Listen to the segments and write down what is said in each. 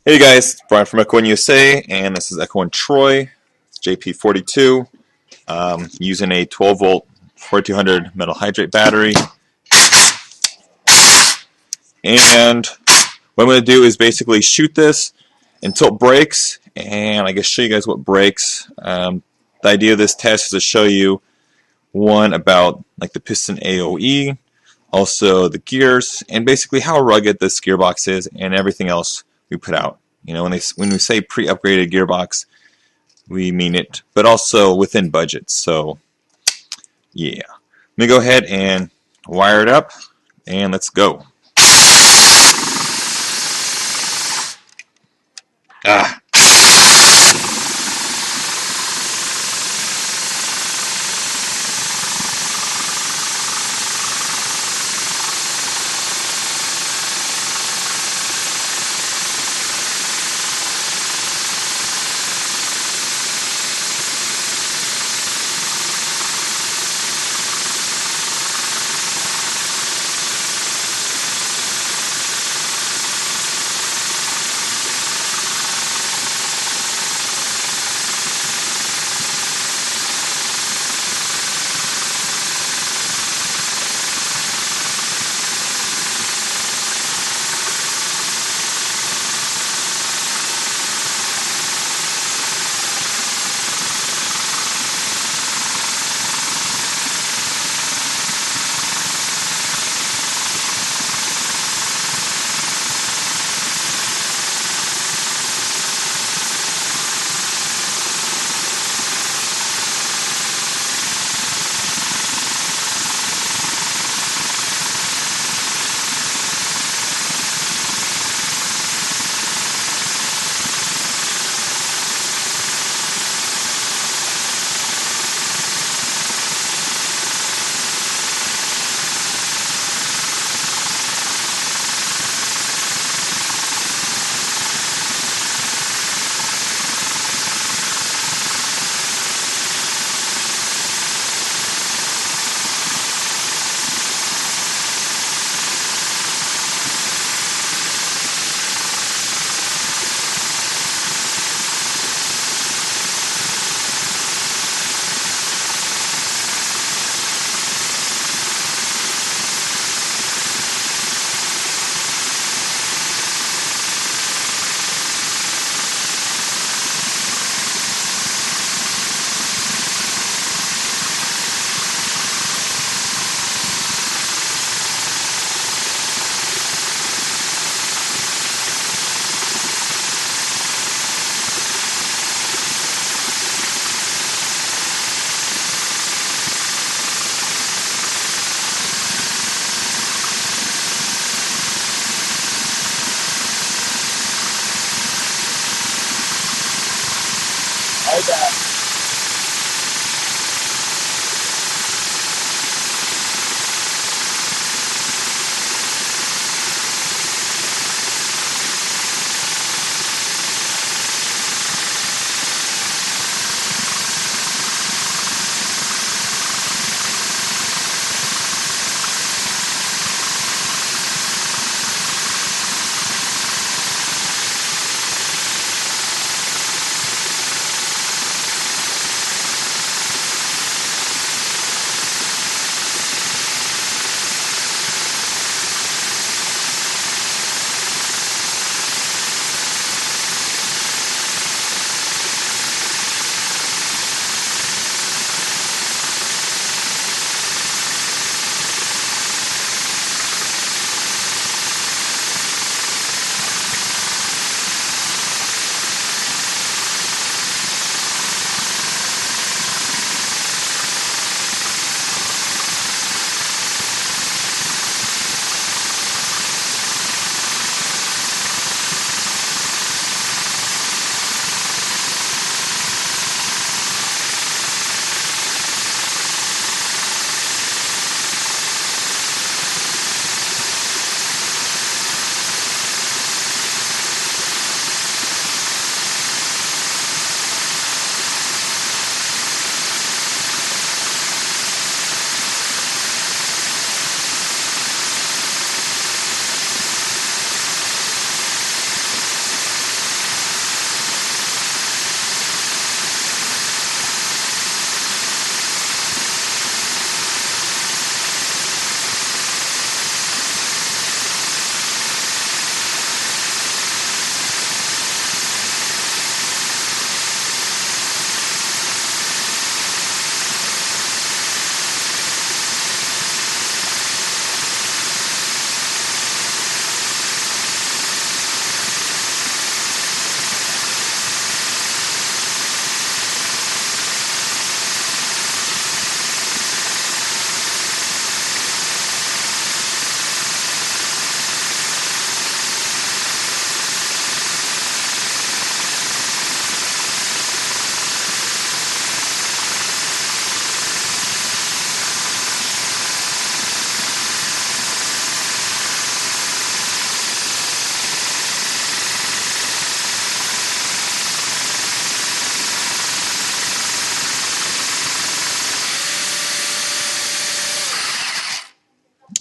Hey guys, it's Brian from Echo1USA, and this is Echo1 Troy, JP42, using a 12 volt 4200 metal hydrate battery. And what I'm going to do is basically shoot this until it breaks, and I guess show you guys what breaks. The idea of this test is to show you one about like the piston AOE, also the gears, and basically how rugged this gearbox is and everything else we put out. You know, when we say pre-upgraded gearbox, we mean it, but also within budget. So, yeah. Let me go ahead and wire it up, and let's go. Ah.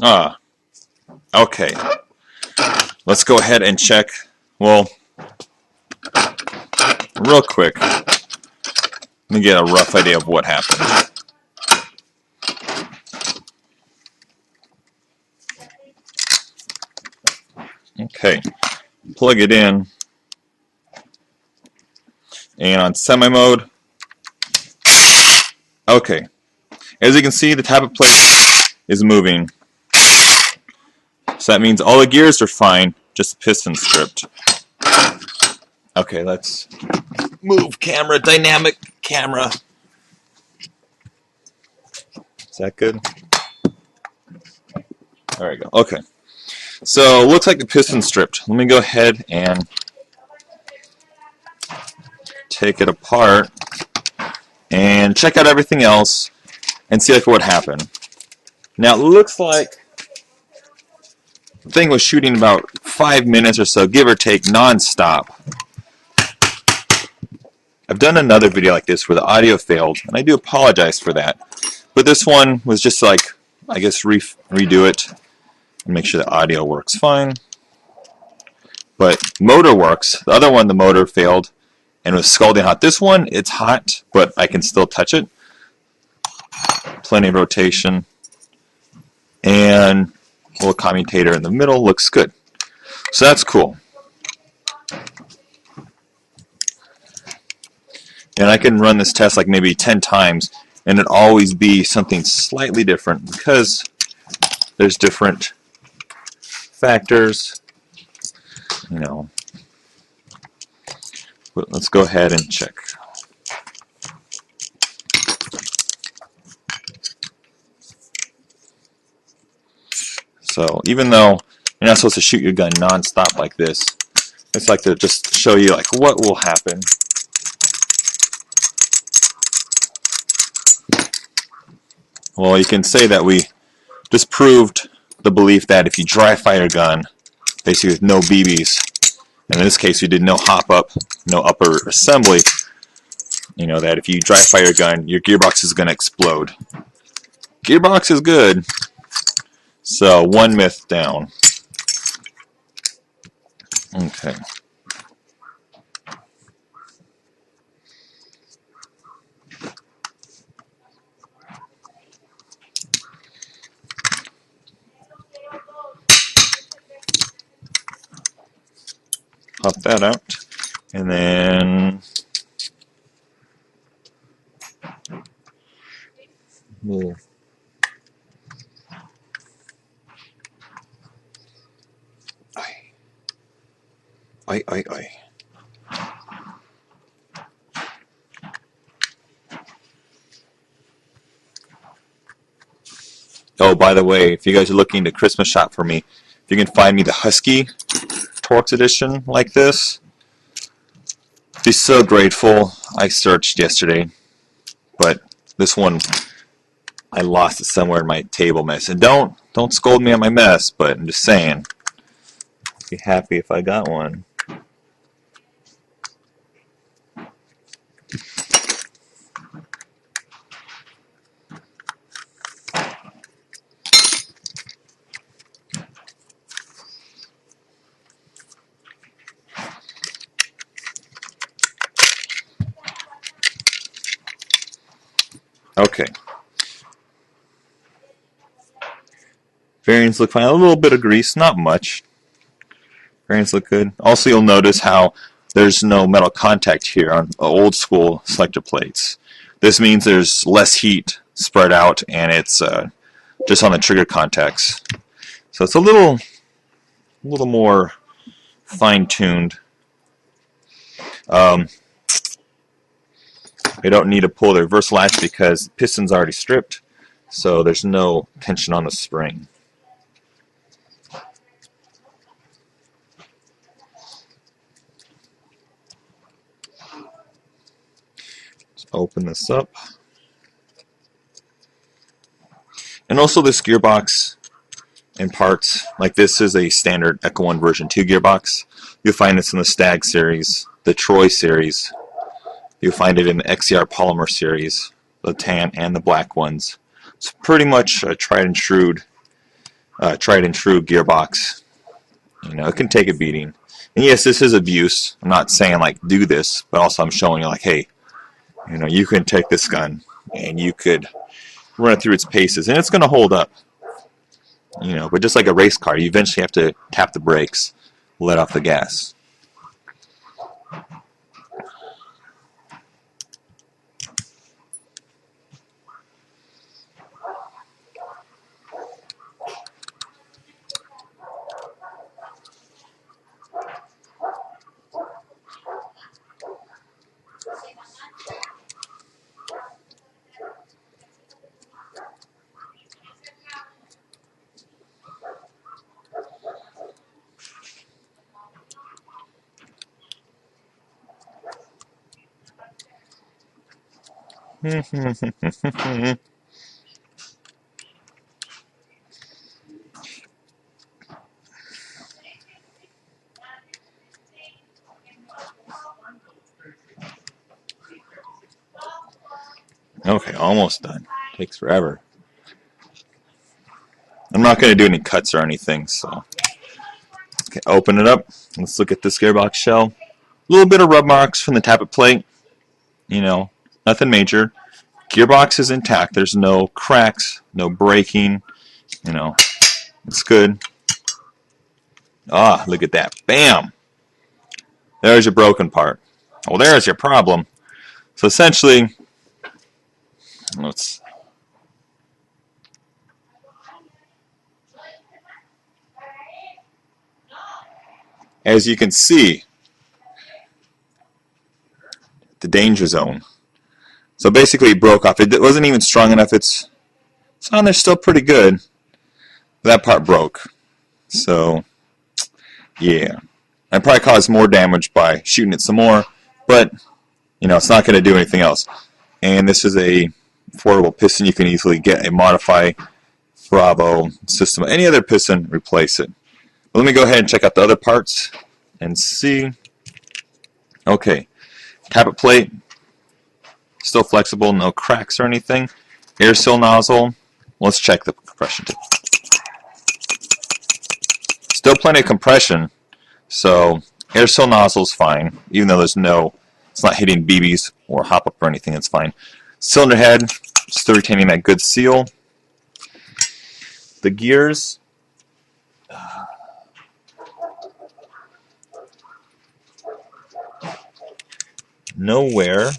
Ah, okay. Let's go ahead and check. Well, real quick, let me get a rough idea of what happened. Okay, plug it in, and on semi mode, okay. As you can see, the tappet plate is moving. So that means all the gears are fine, just the piston stripped. Okay, let's move camera, dynamic camera. Is that good? There we go. Okay. So, looks like the piston stripped. Let me go ahead and take it apart and check out everything else and see like what happened. Now, it looks like the thing was shooting about 5 minutes or so, give or take, non-stop. I've done another video like this where the audio failed, and I do apologize for that. But this one was just like, I guess, redo it and make sure the audio works fine. But motor works. The other one, the motor failed and was scalding hot. This one, it's hot, but I can still touch it. Plenty of rotation. And a little commutator in the middle looks good. So that's cool. And I can run this test like maybe 10 times and it always be something slightly different because there's different factors, you know. But let's go ahead and check. So even though you're not supposed to shoot your gun non-stop like this, it's like to just show you like what will happen. Well, you can say that we disproved the belief that if you dry fire your gun, basically with no BBs, and in this case we did no hop up, no upper assembly, you know, that if you dry fire your gun, your gearbox is going to explode. Gearbox is good, so one myth down. Okay. Pop that out, and then we'll Oi. Oh, by the way, if you guys are looking to Christmas shop for me, if you can find me the Husky Torx edition like this, I'd be so grateful. I searched yesterday, but this one, I lost it somewhere in my table mess. And don't scold me on my mess, but I'm just saying, I'd be happy if I got one. Okay. Variants look fine. A little bit of grease, not much. Variants look good. Also, you'll notice how there's no metal contact here on old school selector plates. This means there's less heat spread out and it's just on the trigger contacts. So it's a little more fine-tuned. They don't need to pull the reverse latch because the piston's already stripped, so there's no tension on the spring. Let's open this up. And also this gearbox and parts, like this is a standard Echo1 version 2 gearbox. You'll find this in the Stag series, the Troy series. You'll find it in the XCR polymer series, the tan and the black ones. It's pretty much a tried and true tried and true gearbox. You know, it can take a beating. And yes, this is abuse. I'm not saying like do this, but also I'm showing you like, hey, you know, you can take this gun and you could run it through its paces, and it's going to hold up. You know, but just like a race car, you eventually have to tap the brakes, let off the gas. Okay, almost done. Takes forever. I'm not going to do any cuts or anything, so. Okay, open it up. Let's look at this gearbox shell. A little bit of rub marks from the tappet plate. You know, nothing major. Gearbox is intact. There's no cracks, no breaking. You know, it's good. Ah, look at that. Bam! There's your broken part. Well, there's your problem. So essentially, let's. As you can see, the danger zone. So basically, it broke off. It wasn't even strong enough. It's on there still pretty good. That part broke. So, yeah. I probably caused more damage by shooting it some more, but, you know, it's not going to do anything else. And this is a affordable piston. You can easily get a Modify Bravo system. Any other piston, replace it. But let me go ahead and check out the other parts and see. Okay, tappet plate, still flexible, no cracks or anything. Air seal nozzle, let's check the compression tip. Still plenty of compression, so air seal nozzle's fine, even though it's not hitting BBs or hop up or anything, it's fine. Cylinder head, still retaining that good seal. The gears, nowhere.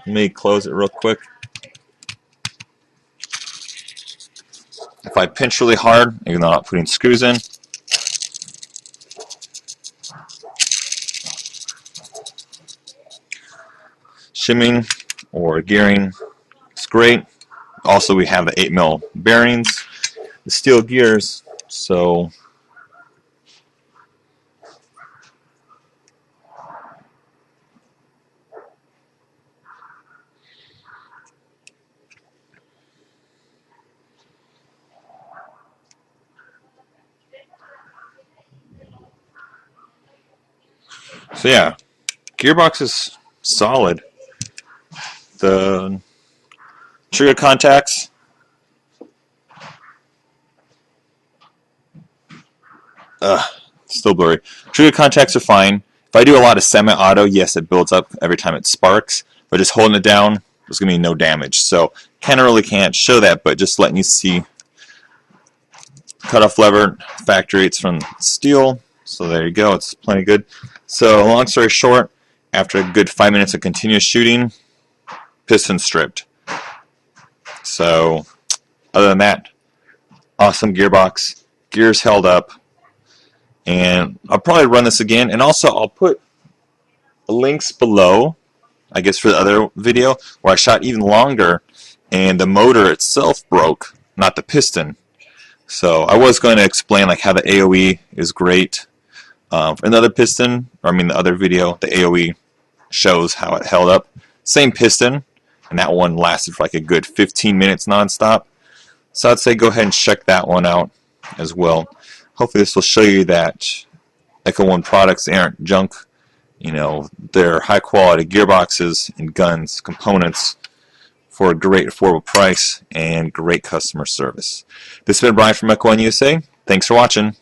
Let me close it real quick. If I pinch really hard, even though I'm not putting screws in, shimming or gearing is great. Also, we have the 8mm bearings, the steel gears, so yeah, gearbox is solid. The trigger contacts, still blurry. Trigger contacts are fine. If I do a lot of semi-auto, yes, it builds up every time it sparks, but just holding it down, there's going to be no damage. So really can't show that, but just letting you see. Cutoff lever, factory, it's from steel, so there you go, it's plenty good. So long story short, after a good 5 minutes of continuous shooting, piston stripped. So other than that, awesome gearbox, gears held up, and I'll probably run this again, and also I'll put links below, I guess for the other video, where I shot even longer, and the motor itself broke, not the piston. So I was going to explain like how the AOE is great. Another piston, or I mean the other video, the AOE shows how it held up. Same piston, and that one lasted for like a good 15 minutes nonstop. So I'd say go ahead and check that one out as well. Hopefully this will show you that Echo 1 products aren't junk. You know, they're high quality gearboxes and guns, components for a great affordable price and great customer service. This has been Brian from Echo1USA. Thanks for watching.